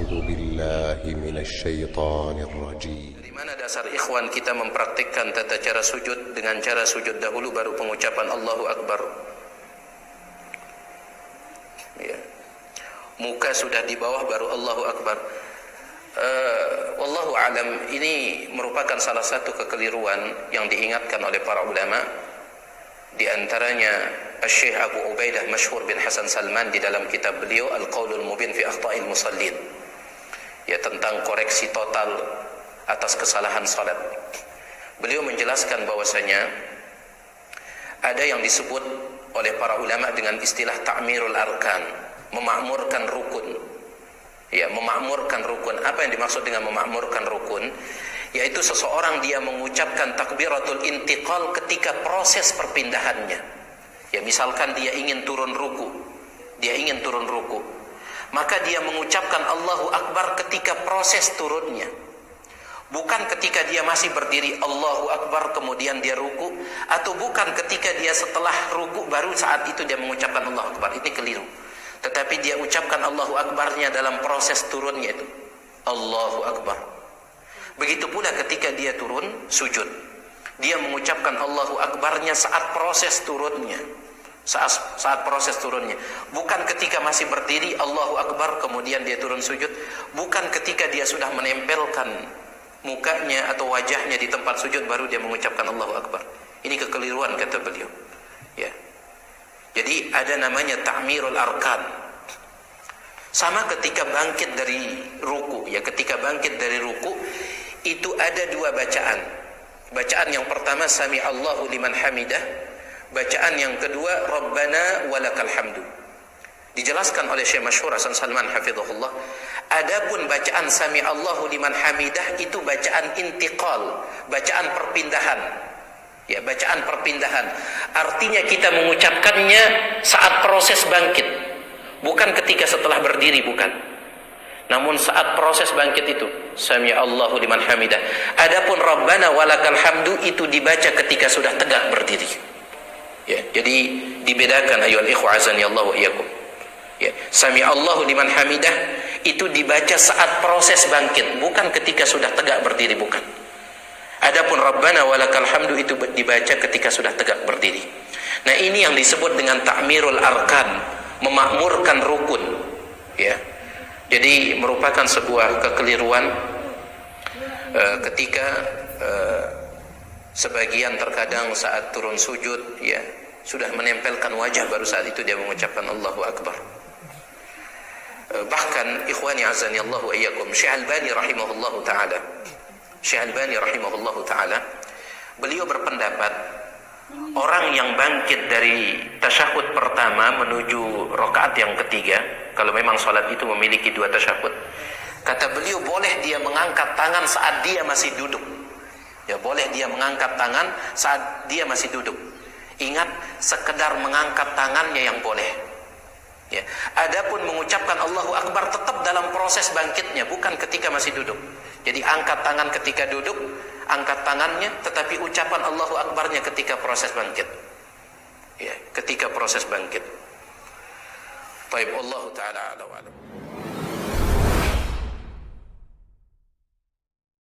أعوذ بالله من الشيطان الرجيم. Dari mana dasar ikhwan kita mempraktikkan tata cara sujud dengan cara sujud dahulu baru pengucapan Allahu Akbar? Ya. Muka sudah di bawah baru Allahu Akbar. Wallahu alam, ini merupakan salah satu kekeliruan yang diingatkan oleh para ulama. Di antaranya Syekh Abu Ubaidah Masyhur bin Hasan Salman di dalam kitab beliau Al-Qaulul Mubin fi Akhta'il Musallin, ya, tentang koreksi total atas kesalahan salat. Beliau menjelaskan bahwasanya ada yang disebut oleh para ulama dengan istilah ta'mirul arkan, memakmurkan rukun. Ya, memakmurkan rukun. Apa yang dimaksud dengan memakmurkan rukun? Yaitu seseorang dia mengucapkan takbiratul intiqal ketika proses perpindahannya. Ya, misalkan dia ingin turun ruku, maka dia mengucapkan Allahu Akbar ketika proses turunnya, bukan ketika dia masih berdiri Allahu Akbar kemudian dia ruku, atau bukan ketika dia setelah ruku baru saat itu dia mengucapkan Allahu Akbar. Ini keliru. Tetapi dia ucapkan Allahu Akbarnya dalam proses turunnya itu, Allahu Akbar. Begitu pula ketika dia turun sujud, dia mengucapkan Allahu Akbarnya saat proses turunnya, saat proses turunnya, bukan ketika masih berdiri Allahu Akbar kemudian dia turun sujud, bukan ketika dia sudah menempelkan mukanya atau wajahnya di tempat sujud baru dia mengucapkan Allahu Akbar. Ini kekeliruan kata beliau. Ya. Jadi ada namanya ta'mirul arkan. Sama ketika bangkit dari ruku, ya, ketika bangkit dari ruku itu ada dua bacaan. Bacaan yang pertama Sami Allahu liman hamidah, bacaan yang kedua Rabbana walakal hamdu. Dijelaskan oleh Syekh Masyhur Hasan Salman hafizahullah, adapun bacaan Sami Allahu liman hamidah itu bacaan intiqal, bacaan perpindahan. Ya, bacaan perpindahan. Artinya kita mengucapkannya saat proses bangkit, bukan ketika setelah berdiri, bukan. Namun saat proses bangkit itu Sami Allahu liman hamidah. Adapun Rabbana walakal hamdu itu dibaca ketika sudah tegak berdiri. Ya, jadi dibedakan ayyuhal ikhwa azani Allah wa iyyakum. Ya, Sami Allahu liman hamidah itu dibaca saat proses bangkit, bukan ketika sudah tegak berdiri, bukan. Adapun Rabbana walakal hamdu itu dibaca ketika sudah tegak berdiri. Nah, ini yang disebut dengan ta'mirul arkan, memakmurkan rukun. Ya. Jadi merupakan sebuah kekeliruan ketika sebagian terkadang saat turun sujud, ya, sudah menempelkan wajah baru saat itu dia mengucapkan Allahu Akbar. Bahkan ikhwani azani Allah wa iyyakum, Syekh Albani rahimahullahu taala, beliau berpendapat orang yang bangkit dari tasyahud pertama menuju rakaat yang ketiga, kalau memang salat itu memiliki dua tasyahud, kata beliau boleh dia mengangkat tangan saat dia masih duduk. Ya, boleh dia mengangkat tangan saat dia masih duduk. Ingat, sekedar mengangkat tangannya yang boleh. Ya. Adapun mengucapkan Allahu Akbar tetap dalam proses bangkitnya, bukan ketika masih duduk. Jadi angkat tangan ketika duduk, angkat tangannya, tetapi ucapan Allahu Akbarnya ketika proses bangkit. Ya, ketika proses bangkit. Baik, Allah Ta'ala a'lam.